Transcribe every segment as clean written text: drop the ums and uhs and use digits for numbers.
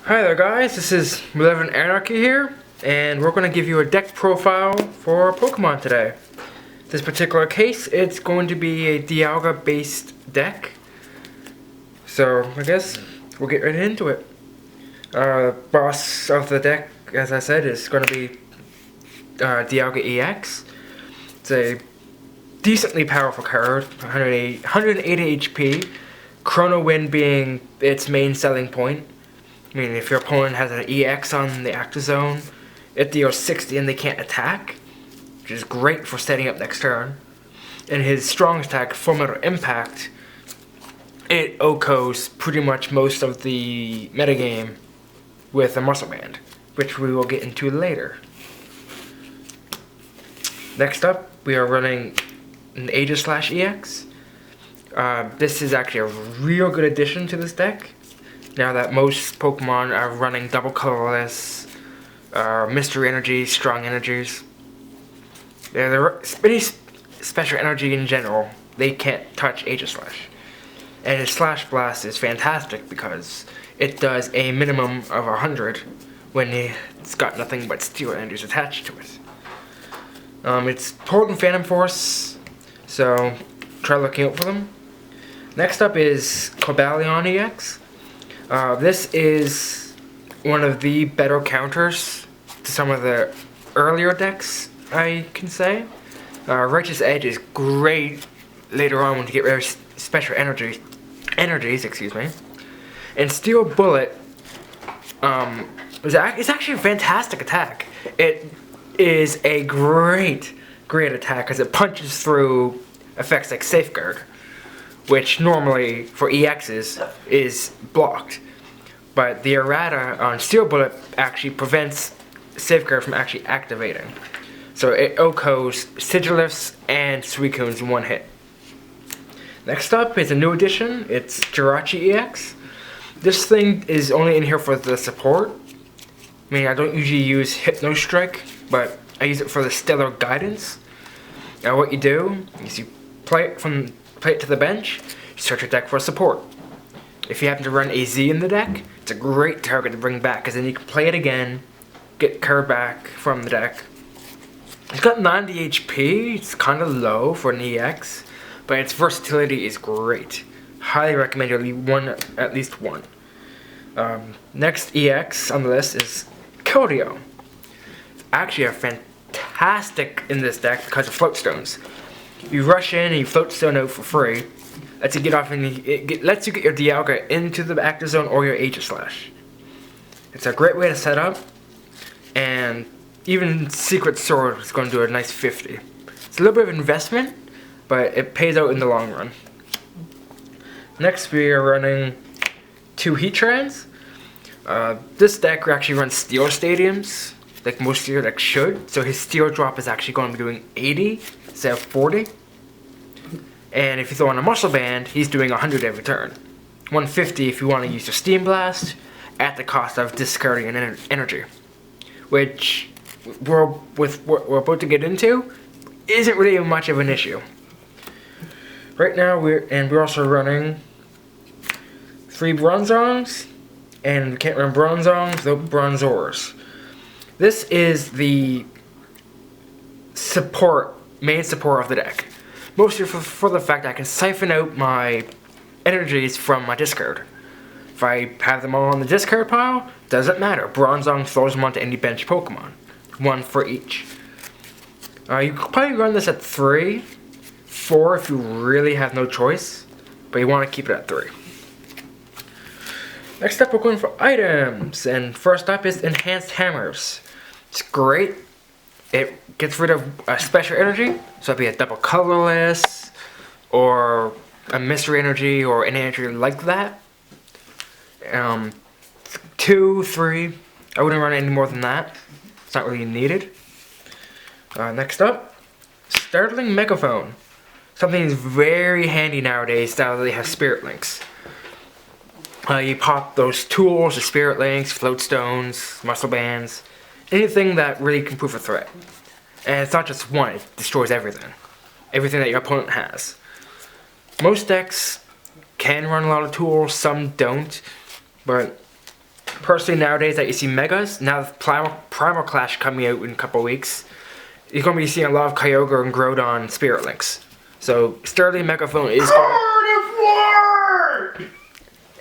Hi there guys, this is 11 Anarchy here, and we're going to give you a deck profile for Pokemon today. This particular case, it's going to be a Dialga based deck. So, I guess we'll get right into it. Boss of the deck, as I said, is going to be Dialga EX. It's a decently powerful card, 180 HP, Chrono Wind being its main selling point. I mean, if your opponent has an EX on the active zone, it deals 60 and they can't attack, which is great for setting up next turn. And his strongest attack, Fulminate Impact, it OHKOs pretty much most of the metagame with a Muscle Band, which we will get into later. Next up, we are running an Aegislash EX. This is actually a real good addition to this deck. Now that most Pokemon are running double colorless, mystery energies, strong energies. They're any special energy in general, they can't touch Aegislash. And his Slash Blast is fantastic because it does a minimum of 100 when it's got nothing but steel energies attached to it. It's potent Phantom Force, so try looking out for them. Next up is Cobalion EX. This is one of the better counters to some of the earlier decks, I can say. Righteous Edge is great later on when you get rid of special energies, And Steel Bullet is actually a fantastic attack. It is a great attack because it punches through effects like Safeguard, which normally for EXs is blocked. But the errata on Steel Bullet actually prevents Safeguard from actually activating. So it OHKOs Sigilifts and Suicunes in one hit. Next up is a new addition, it's Jirachi EX. This thing is only in here for the support. I mean, I don't usually use Hypno Strike, but I use it for the Stellar Guidance. Now what you do is you play it to the bench, you search your deck for support. If you happen to run a Z in the deck, it's a great target to bring back, because then you can play it again, get card back from the deck. It's got 90 HP, it's kind of low for an EX, but its versatility is great. Highly recommend you at least one. Next EX on the list is Keldeo. It's actually a fantastic in this deck because of Float Stones. You rush in and you Float Stone out for free. Lets you get off and lets you get your Dialga into the active zone or your Aegislash. It's a great way to set up, and even Secret Sword is going to do a nice 50. It's a little bit of investment, but it pays out in the long run. Next we are running 2 Heatrans. This deck actually runs Steel Stadiums, like most of your decks should, so his Steel Drop is actually going to be doing 80 instead of 40. And if you throw on a Muscle Band, he's doing 100 every turn. 150 if you want to use your Steam Blast, at the cost of discarding an energy. Which, with what we're about to get into, isn't really much of an issue. Right now, we're also running 3 Bronzongs, and we can't run Bronzongs without Bronzors. This is the main support of the deck. Mostly for the fact I can siphon out my energies from my discard. If I have them all in the discard pile, doesn't matter. Bronzong throws them onto any bench Pokemon. 1 for each. You could probably run this at 3, 4 if you really have no choice, but you want to keep it at 3. Next up, we're going for items, and first up is Enhanced Hammers. It's great. It gets rid of a special energy, so it'd be a double colorless, or a mystery energy, or any energy like that. 2, 3, I wouldn't run any more than that. It's not really needed. Next up, Startling Megaphone. Something that's very handy nowadays now that they have Spirit Links. You pop those tools, the Spirit Links, Float Stones, Muscle Bands, anything that really can prove a threat. And it's not just one, it destroys everything. Everything that your opponent has. Most decks can run a lot of tools, some don't, but personally nowadays that you see megas, now with Primal Clash coming out in a couple weeks, you're going to be seeing a lot of Kyogre and Groudon Spirit Links. So Sterling Megaphone is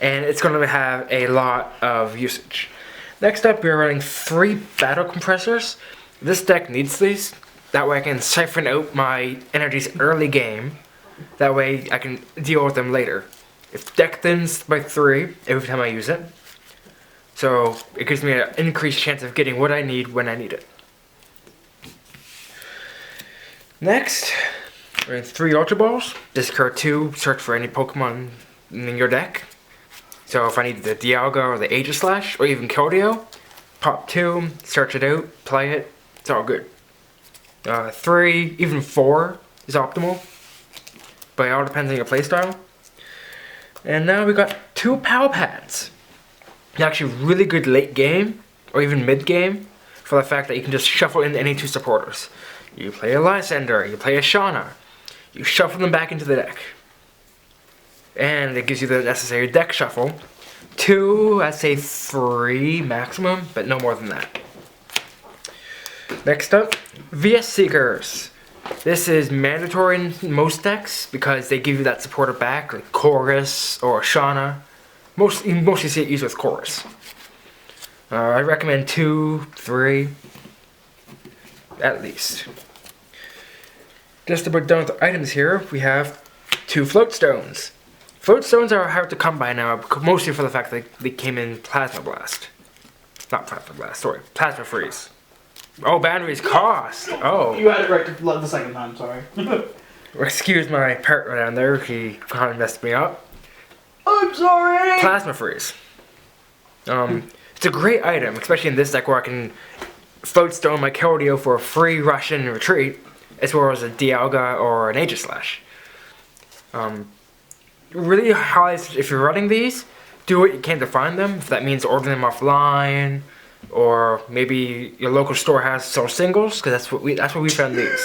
and it's going to have a lot of usage. Next up, we're running 3 Battle Compressors. This deck needs these. That way I can siphon out my energies early game. That way I can deal with them later. If deck thins by 3 every time I use it. So it gives me an increased chance of getting what I need when I need it. Next, we're in 3 Ultra Balls. Discard 2, search for any Pokemon in your deck. So if I need the Dialga or the Aegislash or even Keldeo, pop 2, search it out, play it, it's all good. 3, even 4 is optimal, but it all depends on your playstyle. And now we got 2 Power Pads. They're actually really good late game or even mid game for the fact that you can just shuffle in any 2 supporters. You play a Lysander, you play a Shauna, you shuffle them back into the deck. And it gives you the necessary deck shuffle. 2, I'd say 3 maximum, but no more than that. Next up, VS Seekers. This is mandatory in most decks because they give you that supporter back, like Chorus or Shauna. You mostly see it used with Chorus. I recommend 2, 3, at least. Just about done with the items here, we have 2 Float Stones. Float Stones are hard to come by now, mostly for the fact that they came in Plasma Blast. Not Plasma Blast, sorry, Plasma Freeze. Oh, batteries cost! Oh. You had it right the second time, sorry. Excuse my partner down there, he kind of messed me up. I'm sorry! Plasma Freeze. It's a great item, especially in this deck where I can Float Stone my Keldeo for a free rush in and retreat, as well as a Dialga or an Aegislash. Really highlights, if you're running these, do what you can to find them. If that means ordering them offline, or maybe your local store has sell singles, because that's what we found these.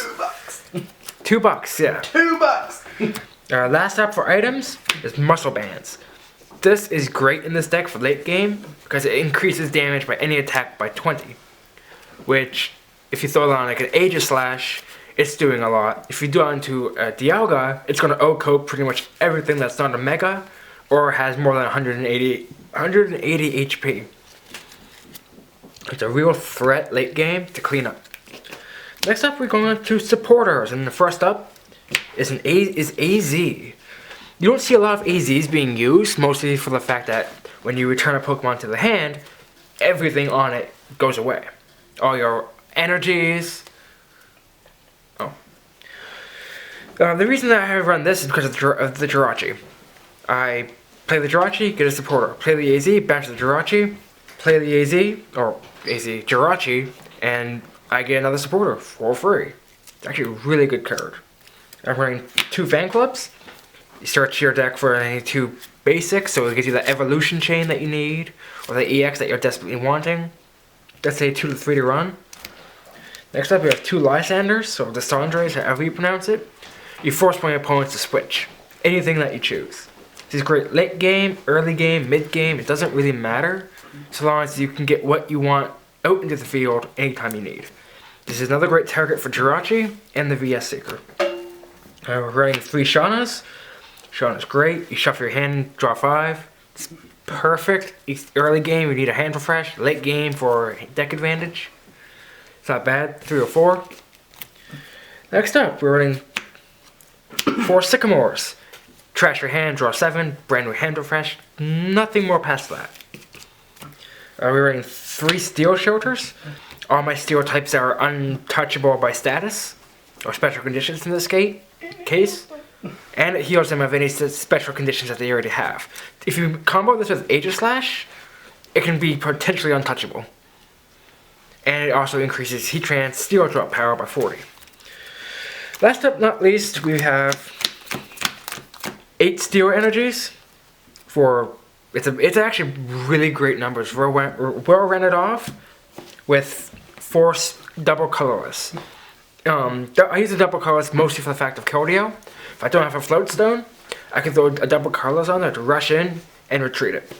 $2. $2, yeah. $2. Last up for items is Muscle Bands. This is great in this deck for late game because it increases damage by any attack by 20. Which, if you throw it on like an Aegislash, it's doing a lot. If you do it onto a Dialga, it's going to O-cope pretty much everything that's not a Mega or has more than 180 HP. It's a real threat late game to clean up. Next up, we're going on to supporters, and the first up is AZ. You don't see a lot of AZs being used, mostly for the fact that when you return a Pokemon to the hand, everything on it goes away. All your energies. The reason that I run this is because of the Jirachi. I play the Jirachi, get a supporter. Play the AZ, bounce the Jirachi. Play the AZ, or AZ Jirachi, and I get another supporter for free. It's actually a really good card. I'm running 2 Fan Clubs. You search your deck for any 2 basics, so it gives you the evolution chain that you need, or the EX that you're desperately wanting. Let's say 2 to 3 to run. Next up, we have 2 Lysanders, or Lysandres, however you pronounce it. You force my opponents to switch. Anything that you choose. This is great late game, early game, mid game, it doesn't really matter. So long as you can get what you want out into the field anytime you need. This is another great target for Jirachi and the VS Seeker. We're running 3 Shaunas. Shauna's great. You shuffle your hand, draw 5. It's perfect. Early game, you need a hand refresh. Late game for deck advantage. It's not bad. 3 or 4. Next up, we're running 4 Sycamores. Trash your hand, draw 7. Brand new hand refresh. Nothing more past that. We're running 3 Steel Shelters. All my Steel types are untouchable by status, or special conditions in this case. And it heals them of any special conditions that they already have. If you combo this with Aegislash, it can be potentially untouchable. And it also increases Heatran Steel Drop power by 40. Last but not least, we have 8 Steel Energies for... It's actually really great numbers. We're well rented off with 4 double colorless. I use a double colorless mostly for the fact of Keldeo. If I don't have a Float Stone, I can throw a double colorless on there to rush in and retreat it.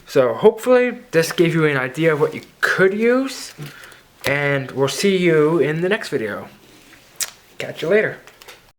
So hopefully this gave you an idea of what you could use, and we'll see you in the next video. Catch you later.